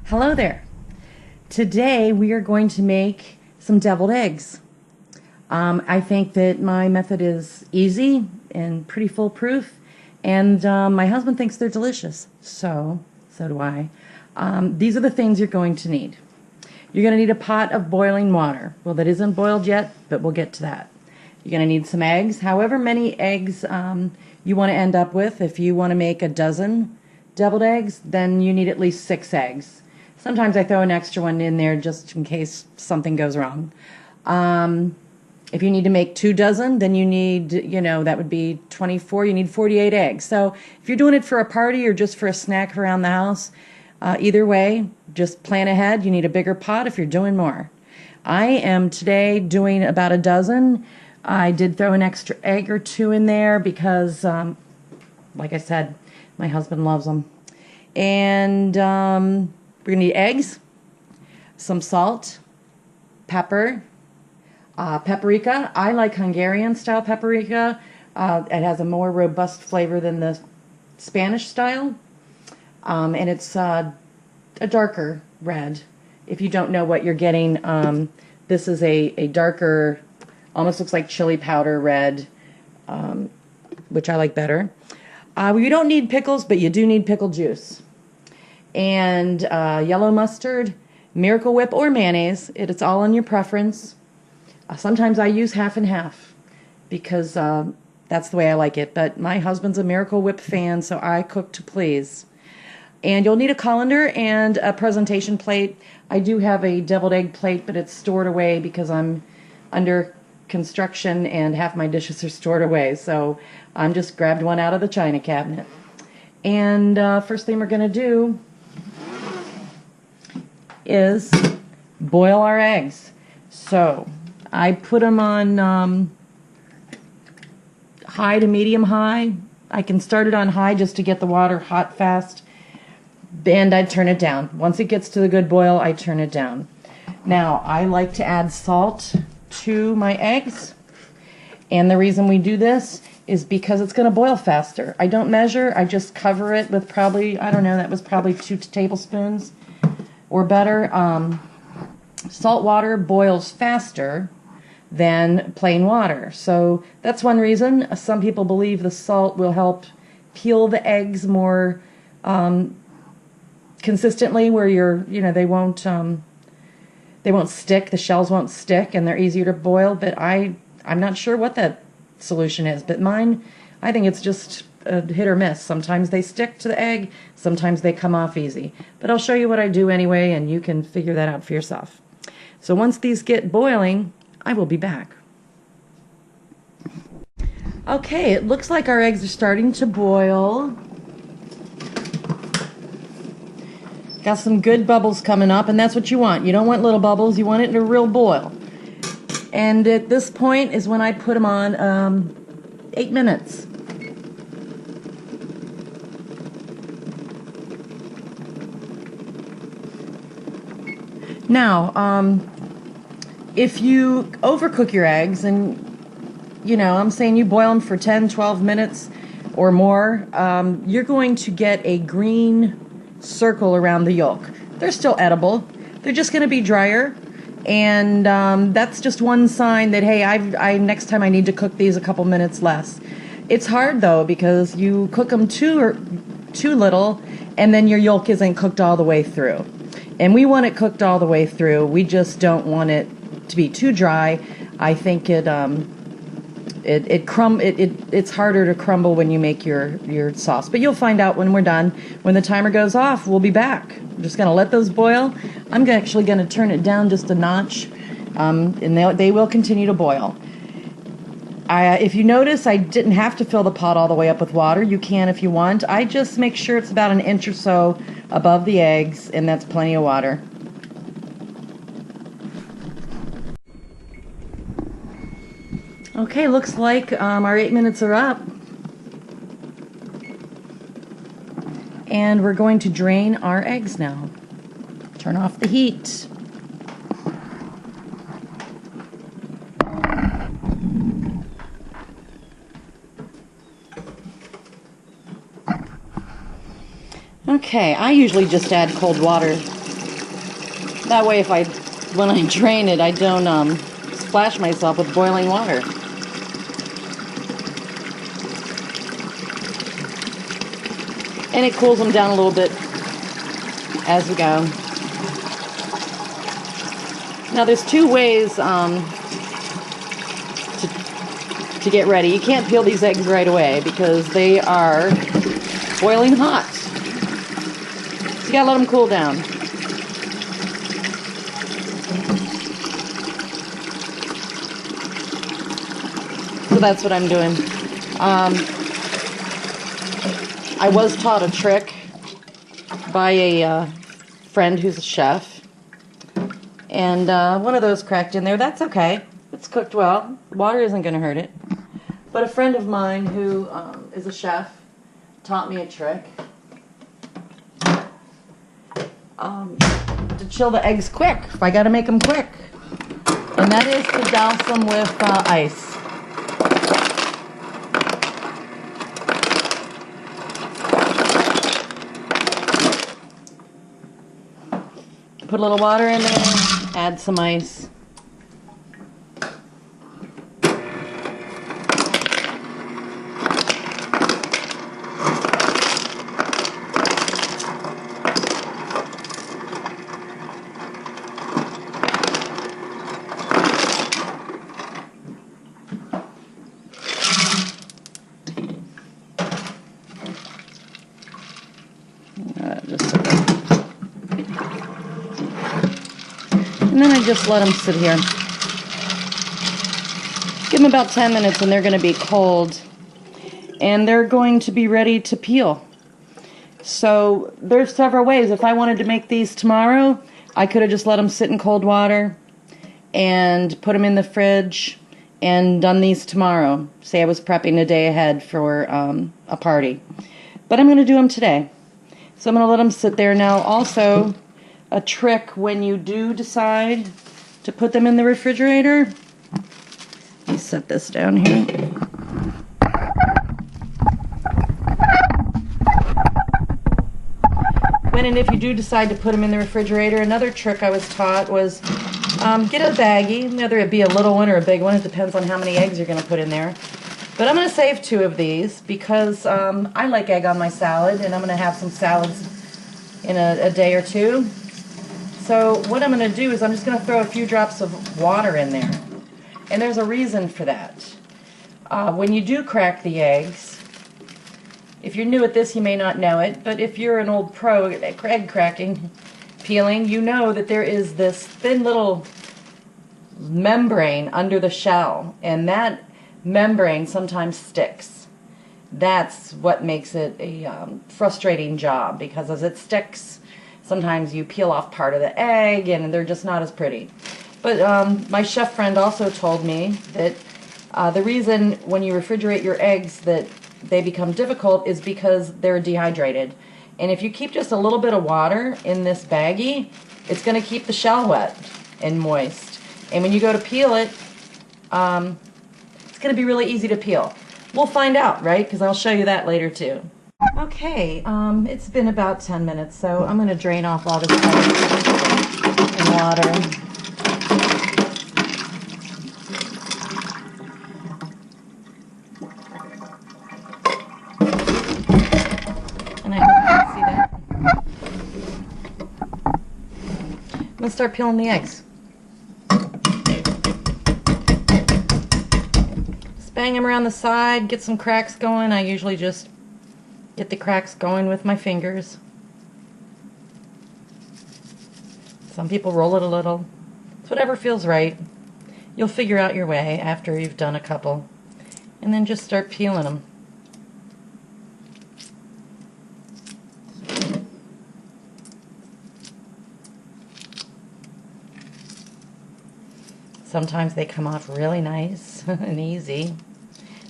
Hello there. Today we are going to make some deviled eggs. I think that my method is easy and pretty foolproof, and my husband thinks they're delicious. So do I. These are the things you're going to need. You're going to need a pot of boiling water. Well, that isn't boiled yet, but we'll get to that. You're going to need some eggs, however many eggs you want to end up with. If you want to make a dozen deviled eggs, then you need at least 6 eggs. Sometimes I throw an extra one in there just in case something goes wrong. If you need to make 2 dozen, then you need, that would be 24. You need 48 eggs. So if you're doing it for a party or just for a snack around the house, either way, just plan ahead. You need a bigger pot if you're doing more. I am today doing about a dozen. I did throw an extra egg or 2 in there because, like I said, my husband loves them. And we're going to need eggs, some salt, pepper, paprika. I like Hungarian style paprika. It has a more robust flavor than the Spanish style. And it's a darker red. If you don't know what you're getting, this is a darker, almost looks like chili powder red, which I like better. You don't need pickles, but you do need pickle juice. And yellow mustard, Miracle Whip, or mayonnaise. It's all on your preference. Sometimes I use half and half because that's the way I like it. But my husband's a Miracle Whip fan, so I cook to please. And you'll need a colander and a presentation plate. I do have a deviled egg plate, but it's stored away because I'm under construction and half my dishes are stored away. So I'm just grabbed one out of the china cabinet. And first thing we're going to do is boil our eggs. So I put them on high to medium high. I can start it on high just to get the water hot fast. And I turn it down. Once it gets to the good boil, I turn it down. Now, I like to add salt to my eggs. And the reason we do this is because it's going to boil faster. I don't measure. I just cover it with probably, I don't know, that was probably 2 tablespoons or better. Salt water boils faster than plain water. So that's one reason. Some people believe the salt will help peel the eggs more consistently, where they won't stick, the shells won't stick, and they're easier to boil. But I'm not sure what that solution is. But mine, I think it's just a hit or miss. Sometimes they stick to the egg, sometimes they come off easy. But I'll show you what I do anyway, and you can figure that out for yourself. So once these get boiling, I will be back. Okay, it looks like our eggs are starting to boil. Got some good bubbles coming up, and that's what you want. You don't want little bubbles, you want it in a real boil. And at this point is when I put them on 8 minutes. Now, if you overcook your eggs, and I'm saying you boil them for 10, 12 minutes or more, you're going to get a green circle around the yolk. They're still edible. They're just going to be drier, and that's just one sign that, hey, I next time I need to cook these a couple minutes less. It's hard though, because you cook them too little, and then your yolk isn't cooked all the way through. And we want it cooked all the way through. We just don't want it to be too dry. I think it's harder to crumble when you make your sauce. But you'll find out when we're done. When the timer goes off, we'll be back. I'm just going to let those boil. I'm actually going to turn it down just a notch, and they will continue to boil. If you notice, I didn't have to fill the pot all the way up with water. You can if you want. I just make sure it's about an inch or so above the eggs, and that's plenty of water. Okay, looks like our 8 minutes are up. And we're going to drain our eggs now. Turn off the heat. Okay, I usually just add cold water That way when I drain it, I don't splash myself with boiling water. And it cools them down a little bit as we go. Now there's two ways to get ready. You can't peel these eggs right away because they are boiling hot. So you gotta let them cool down. So that's what I'm doing. I was taught a trick by a friend who's a chef, and one of those cracked in there. That's okay. It's cooked well. Water isn't going to hurt it. But a friend of mine who is a chef taught me a trick to chill the eggs quick, if I got to make them quick. And that is to douse them with ice. Put a little water in there, add some ice. And then I just let them sit here. Give them about 10 minutes and they're going to be cold. And they're going to be ready to peel. So there's several ways. If I wanted to make these tomorrow, I could have just let them sit in cold water and put them in the fridge and done these tomorrow. Say I was prepping a day ahead for a party. But I'm going to do them today. So I'm going to let them sit there. Now also, a trick when you do decide to put them in the refrigerator. Let me set this down here. When and if you do decide to put them in the refrigerator, another trick I was taught was get a baggie, whether it be a little one or a big one. It depends on how many eggs you're going to put in there. But I'm going to save 2 of these because I like egg on my salad, and I'm going to have some salads in a day or 2. So what I'm going to do is I'm just going to throw a few drops of water in there. And there's a reason for that. When you do crack the eggs, if you're new at this, you may not know it, but if you're an old pro at egg cracking, peeling, you know that there is this thin little membrane under the shell, and that membrane sometimes sticks. That's what makes it a frustrating job, because as it sticks, sometimes you peel off part of the egg and they're just not as pretty. But my chef friend also told me that the reason when you refrigerate your eggs that they become difficult is because they're dehydrated. And if you keep just a little bit of water in this baggie, it's going to keep the shell wet and moist. And when you go to peel it, it's going to be really easy to peel. We'll find out, right? Because I'll show you that later too. Okay, it's been about 10 minutes, so I'm going to drain off all this ice and water. And I hope you can see that. I'm going to start peeling the eggs. Just bang them around the side, get some cracks going. I usually just get the cracks going with my fingers. Some people roll it a little. It's whatever feels right. You'll figure out your way after you've done a couple. And then just start peeling them. Sometimes they come off really nice and easy.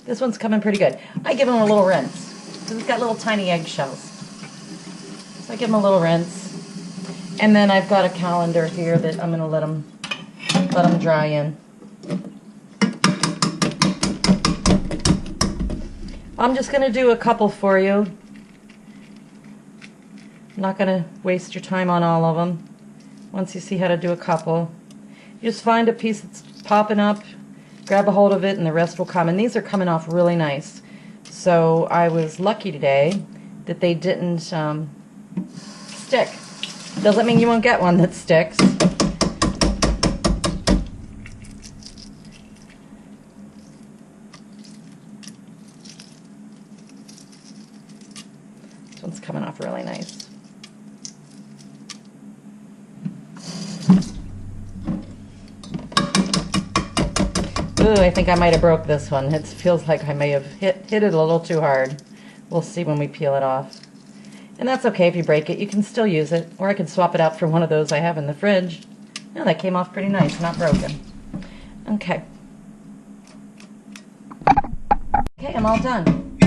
This one's coming pretty good. I give them a little rinse. Because it's got little tiny eggshells. So I give them a little rinse. And then I've got a colander here that I'm going to let them dry in. I'm just going to do a couple for you. I'm not going to waste your time on all of them. once you see how to do a couple. You just find a piece that's popping up, grab a hold of it, and the rest will come. And these are coming off really nice. So I was lucky today that they didn't stick. Doesn't mean you won't get one that sticks. This one's coming off really nice. Ooh, I think I might have broke this one. It feels like I may have hit it a little too hard. We'll see when we peel it off. And that's okay if you break it. You can still use it. Or I could swap it out for one of those I have in the fridge. Yeah, that came off pretty nice, not broken. Okay. Okay, I'm all done.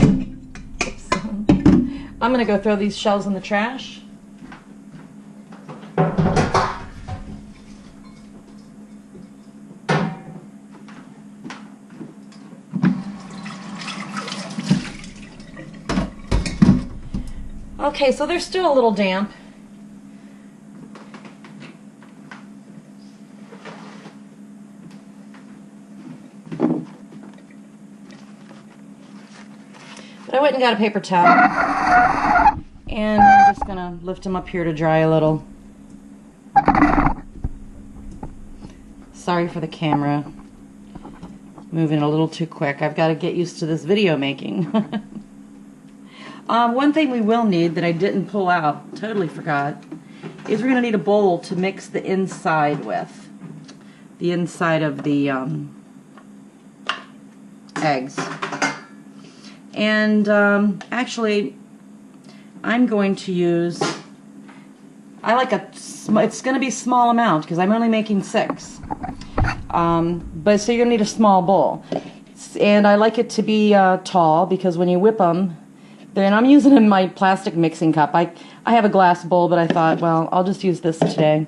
Oops. I'm going to go throw these shells in the trash. Okay, so they're still a little damp. But I went and got a paper towel. And I'm just going to lift them up here to dry a little. Sorry for the camera. Moving a little too quick. I've got to get used to this video making. One thing we will need that I didn't pull out, totally forgot, is we're going to need a bowl to mix the inside with. The inside of the eggs. And actually, I'm going to use, it's going to be a small amount because I'm only making 6. But so you're going to need a small bowl. And I like it to be tall because when you whip them, then I'm using in my plastic mixing cup. I have a glass bowl, but I thought, well, I'll just use this today.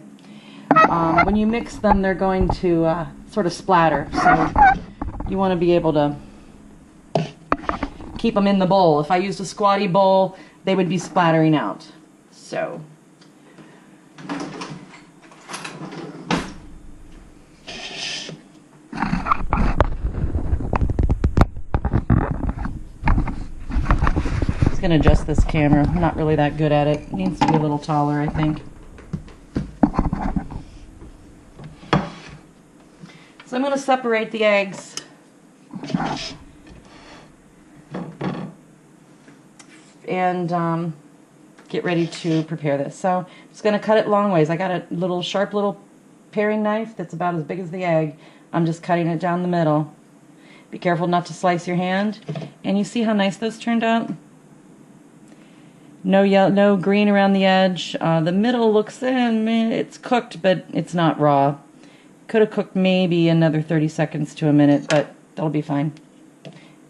When you mix them, they're going to sort of splatter. So you want to be able to keep them in the bowl. If I used a squatty bowl, they would be splattering out. So going to adjust this camera. I'm not really that good at it. It needs to be a little taller, I think. So I'm going to separate the eggs and get ready to prepare this. So I'm just going to cut it long ways. I got a little sharp little paring knife that's about as big as the egg. I'm just cutting it down the middle. Be careful not to slice your hand. And you see how nice those turned out? No yellow, no green around the edge. The middle looks, it's cooked, but it's not raw. Could have cooked maybe another 30 seconds to a minute, but that'll be fine.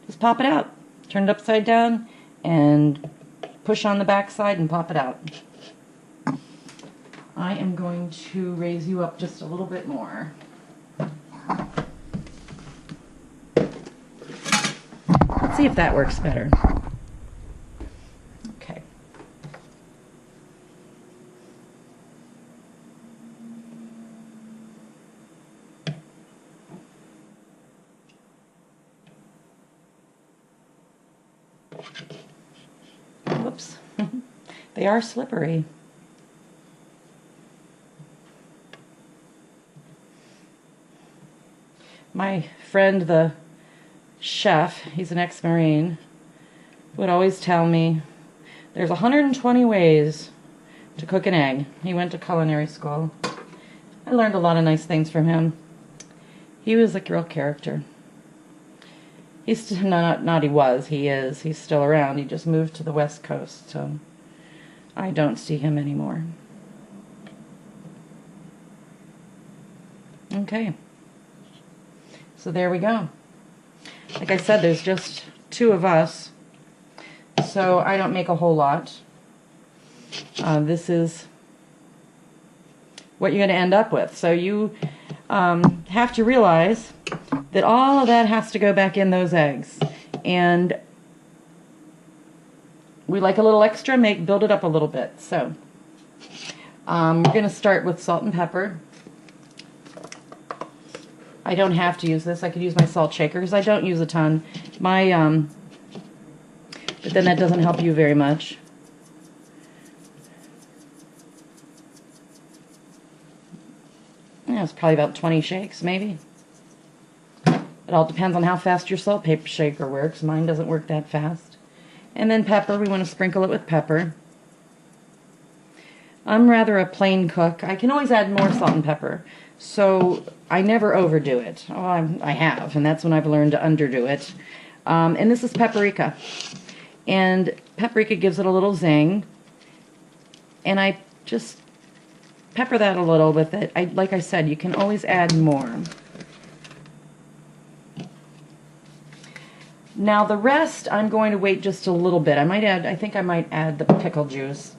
Just pop it out. Turn it upside down and push on the back side and pop it out. I am going to raise you up just a little bit more. Let's see if that works better. Whoops. They are slippery. My friend, the chef, he's an ex-Marine, would always tell me there's 120 ways to cook an egg. He went to culinary school. I learned a lot of nice things from him. He was a real character. He's still he is. He's still around. He just moved to the West Coast, so I don't see him anymore. Okay. So there we go. Like I said, there's just 2 of us, so I don't make a whole lot. This is what you're going to end up with. So you have to realize that all of that has to go back in those eggs. And we like a little extra, build it up a little bit. So We're going to start with salt and pepper. I don't have to use this. I could use my salt shaker because I don't use a ton. But then that doesn't help you very much. Yeah, it's probably about 20 shakes, maybe. It all depends on how fast your salt paper shaker works. Mine doesn't work that fast. And then pepper, we want to sprinkle it with pepper. I'm rather a plain cook. I can always add more salt and pepper, so I never overdo it. Oh, I have, and that's when I've learned to underdo it. And this is paprika. And paprika gives it a little zing. And I just pepper that a little with it. Like I said, you can always add more. Now the rest, I'm going to wait just a little bit. I think I might add the pickle juice.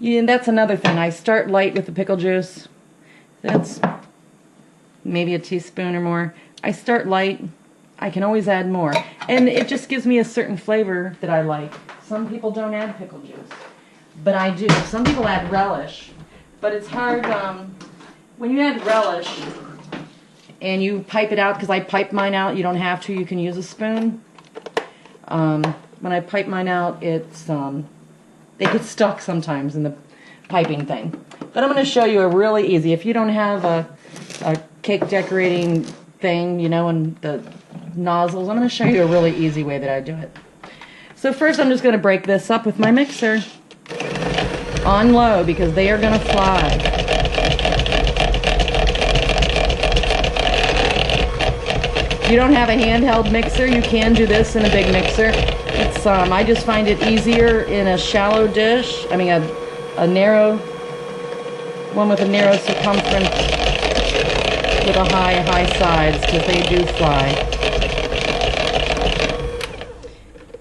Yeah, and that's another thing. I start light with the pickle juice. That's maybe a teaspoon or more. I start light. I can always add more. And it just gives me a certain flavor that I like. Some people don't add pickle juice, but I do. Some people add relish, but it's hard when you add relish and you pipe it out, because I pipe mine out. You don't have to. You can use a spoon. When I pipe mine out, it's they get stuck sometimes in the piping thing. But I'm going to show you a really easy. If you don't have a cake decorating thing, you know, and the nozzles, I'm going to show you a really easy way that I do it. So first I'm just going to break this up with my mixer on low, because they are going to fly. If you don't have a handheld mixer, you can do this in a big mixer. It's I just find it easier in a shallow dish. I mean a narrow one with a narrow circumference with a high sides, because they do fly.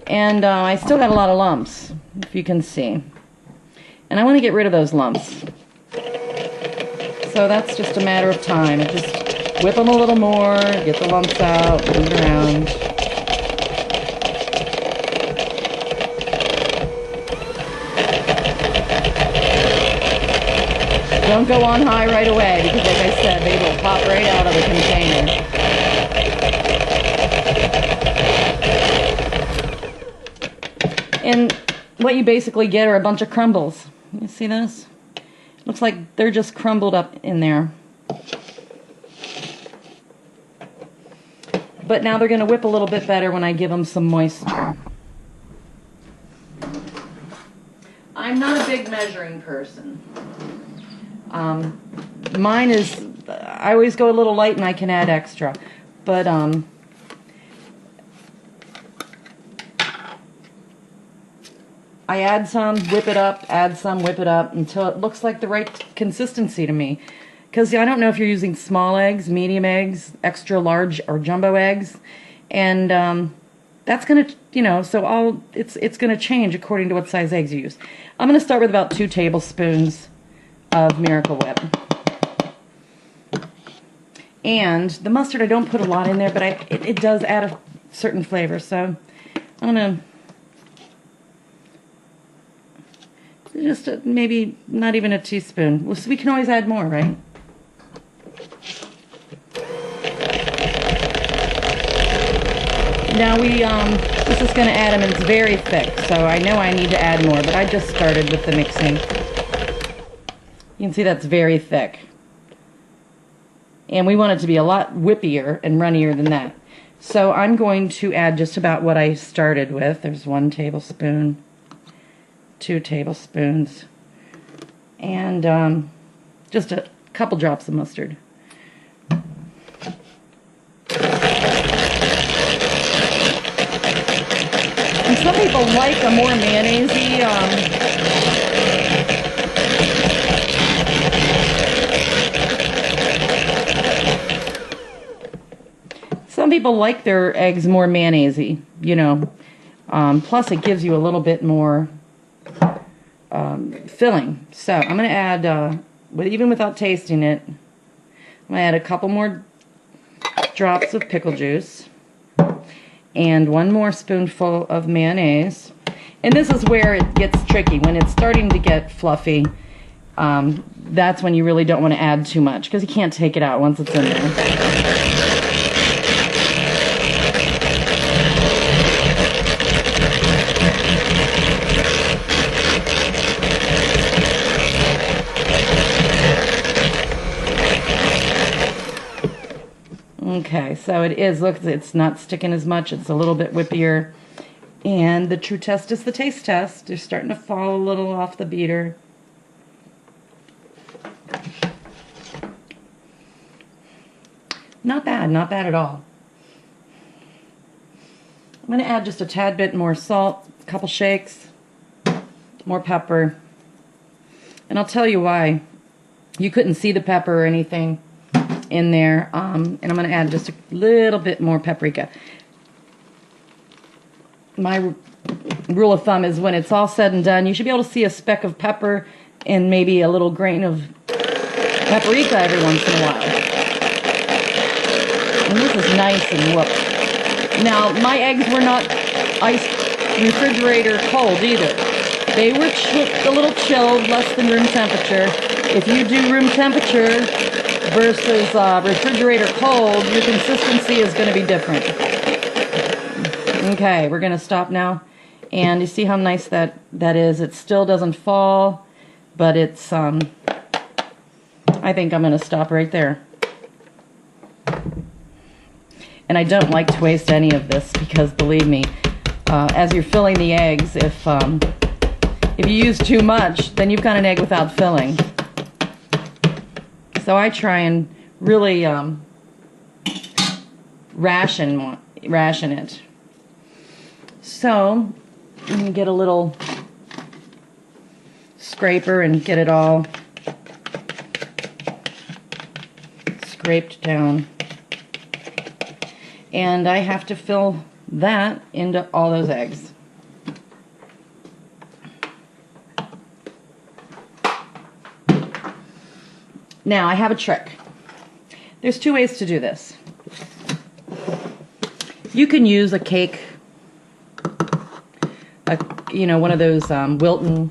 And I still got a lot of lumps, if you can see. And I want to get rid of those lumps. So that's just a matter of time. Just whip them a little more, get the lumps out, move it around. Don't go on high right away, because like I said, they will pop right out of the container. And what you basically get are a bunch of crumbles. You see this? Looks like they're just crumbled up in there. But now they're going to whip a little bit better when I give them some moisture. I'm not a big measuring person. Mine is, I always go a little light and I can add extra. But I add some, whip it up, add some, whip it up until it looks like the right consistency to me. Because I don't know if you're using small eggs, medium eggs, extra large or jumbo eggs. And that's going to, you know, so it's going to change according to what size eggs you use. I'm going to start with about 2 tablespoons of Miracle Whip. And the mustard, I don't put a lot in there, but it does add a certain flavor. So I'm going to just maybe not even a teaspoon. Well, so we can always add more, right? Now this is going to add them, and it's very thick, so I know I need to add more, but I just started with the mixing. You can see that's very thick. And we want it to be a lot whippier and runnier than that. So I'm going to add just about what I started with. There's 1 tablespoon, 2 tablespoons, and just a couple drops of mustard. And some people like a more mayonnaise-y, some people like their eggs more mayonnaise-y, you know. Plus it gives you a little bit more filling. So I'm going to add, even without tasting it, I'm going to add a couple more drops of pickle juice and 1 more spoonful of mayonnaise. And this is where it gets tricky. When it's starting to get fluffy, that's when you really don't want to add too much, because you can't take it out once it's in there. Okay, so it is, look, it's not sticking as much, it's a little bit whippier. And the true test is the taste test. They're starting to fall a little off the beater. Not bad at all. I'm going to add just a tad bit more salt, a couple shakes, more pepper. And I'll tell you why. You couldn't see the pepper or anything in there. And I'm going to add just a little bit more paprika. My rule of thumb is when it's all said and done, you should be able to see a speck of pepper and maybe a little grain of paprika every once in a while. And this is nice and whooped. Now, my eggs were not iced refrigerator cold either. They were a little chilled, less than room temperature. If you do room temperature versus refrigerator cold, your consistency is going to be different. Okay, we're going to stop now. And you see how nice that is. It still doesn't fall, but it's, I think I'm going to stop right there. And I don't like to waste any of this because, believe me, as you're filling the eggs, if you use too much, then you've got an egg without filling. So I try and really ration it. So I'm going to get a little scraper and get it all scraped down. And I have to fill that into all those eggs. Now, I have a trick. There's two ways to do this. You can use a cake, one of those Wilton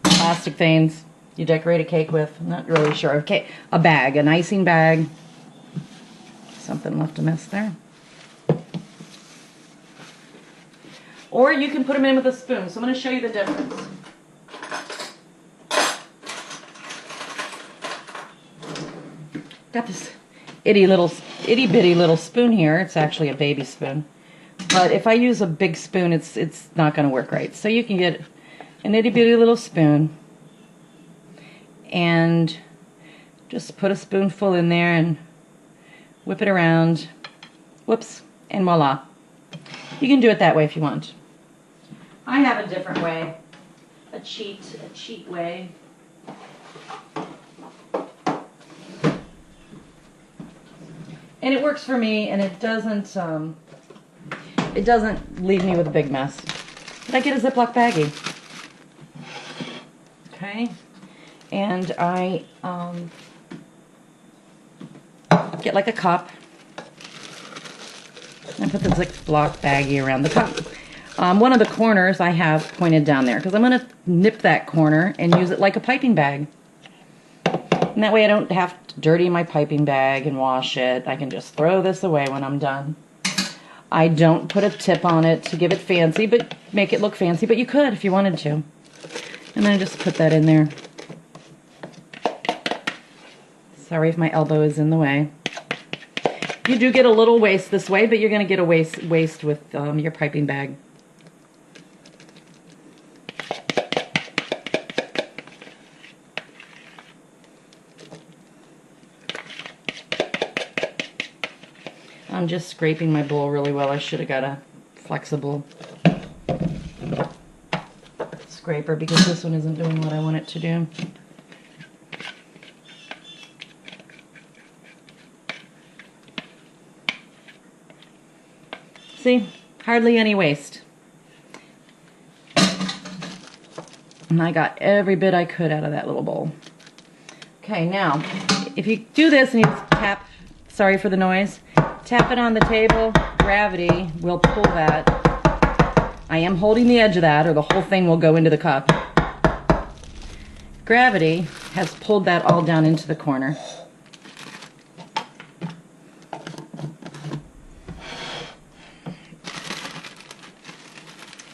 plastic things you decorate a cake with. I'm not really sure. Okay, a bag, an icing bag. Something left a mess there. Or you can put them in with a spoon. So I'm going to show you the difference. Got this itty bitty little spoon here. It's actually a baby spoon. But if I use a big spoon, it's not going to work right. So you can get an itty bitty little spoon and just put a spoonful in there and whip it around. Whoops, and voila. You can do it that way if you want. I have a different way, a cheat way. And it works for me, and it doesn't leave me with a big mess. But I get a Ziploc baggie. Okay, and I get like a cup. And put the Ziploc baggie around the cup. One of the corners I have pointed down there because I'm going to nip that corner and use it like a piping bag. And that way I don't have to dirty my piping bag and wash it. I can just throw this away when I'm done. I don't put a tip on it to give it fancy, but make it look fancy, but you could if you wanted to. And then I just put that in there. Sorry if my elbow is in the way. You do get a little waste this way, but you're going to get a waste with your piping bag. I'm just scraping my bowl really well. I should have got a flexible scraper because this one isn't doing what I want it to do. See? Hardly any waste. And I got every bit I could out of that little bowl. Okay, now, if you do this and you tap, sorry for the noise, tap it on the table, gravity will pull that I am holding the edge of that or the whole thing will go into the cup. Gravity has pulled that all down into the corner.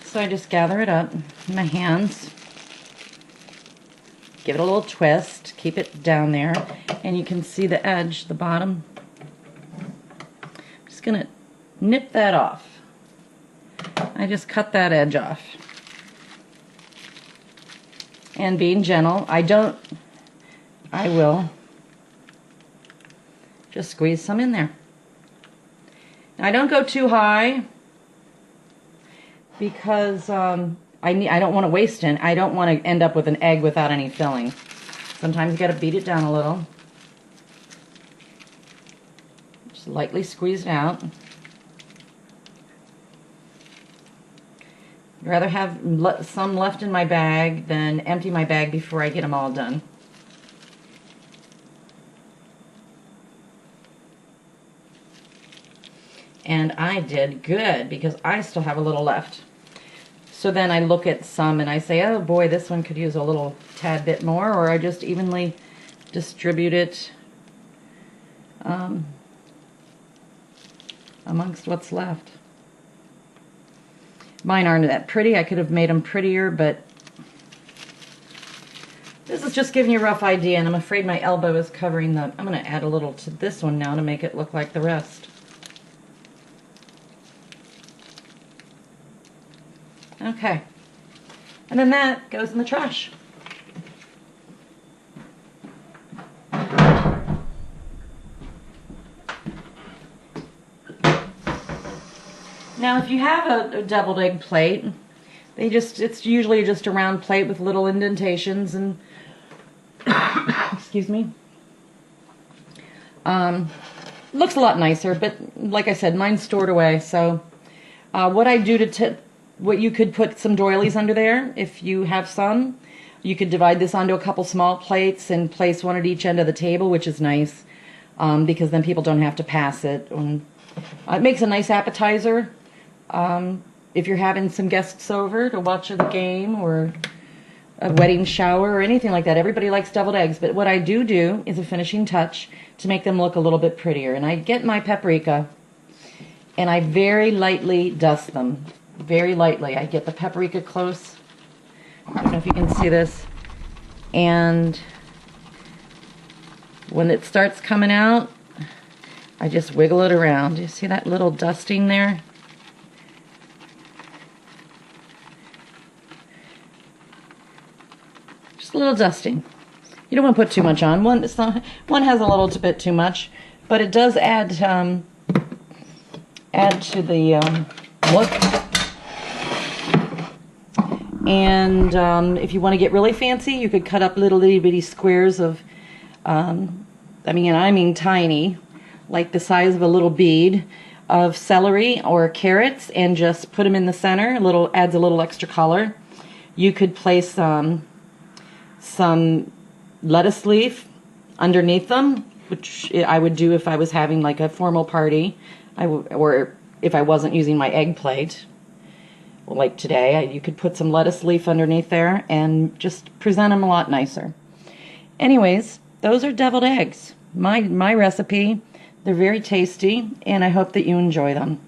So I just gather it up in my hands, give it a little twist, keep it down there, and you can see the edge, the bottom. I'm just going to nip that off. I just cut that edge off. And being gentle, I will just squeeze some in there. Now, I don't go too high because I don't want to waste it. I don't want to end up with an egg without any filling. Sometimes you got to beat it down a little. Just lightly squeeze it out. I'd rather have some left in my bag than empty my bag before I get them all done. And I did good because I still have a little left. So then I look at some and I say, oh boy, this one could use a little tad bit more, or I just evenly distribute it amongst what's left. Mine aren't that pretty. I could have made them prettier, but this is just giving you a rough idea, and I'm afraid my elbow is covering the... I'm going to add a little to this one now to make it look like the rest. Okay. And then that goes in the trash. Now, if you have a deviled egg plate, it's usually just a round plate with little indentations and excuse me. Looks a lot nicer, but like I said, mine's stored away. So what I do what you could put some doilies under there if you have some. You could divide this onto a couple small plates and place one at each end of the table, which is nice because then people don't have to pass it. It makes a nice appetizer. If you're having some guests over to watch the game or a wedding shower or anything like that, everybody likes deviled eggs. But what I do is a finishing touch to make them look a little bit prettier. And I get my paprika and I very lightly dust them. Very lightly. I get the paprika close. I don't know if you can see this. And when it starts coming out, I just wiggle it around. You see that little dusting there? Just a little dusting. You don't want to put too much on. One has a little bit too much, but it does add to the look. And if you want to get really fancy, you could cut up little itty bitty squares of, I mean tiny, like the size of a little bead of celery or carrots, and just put them in the center. Adds a little extra color. You could place some lettuce leaf underneath them, which I would do if I was having like a formal party, or if I wasn't using my egg plate. Like today, you could put some lettuce leaf underneath there and just present them a lot nicer. Anyways, those are deviled eggs. My recipe. They're very tasty, and I hope that you enjoy them.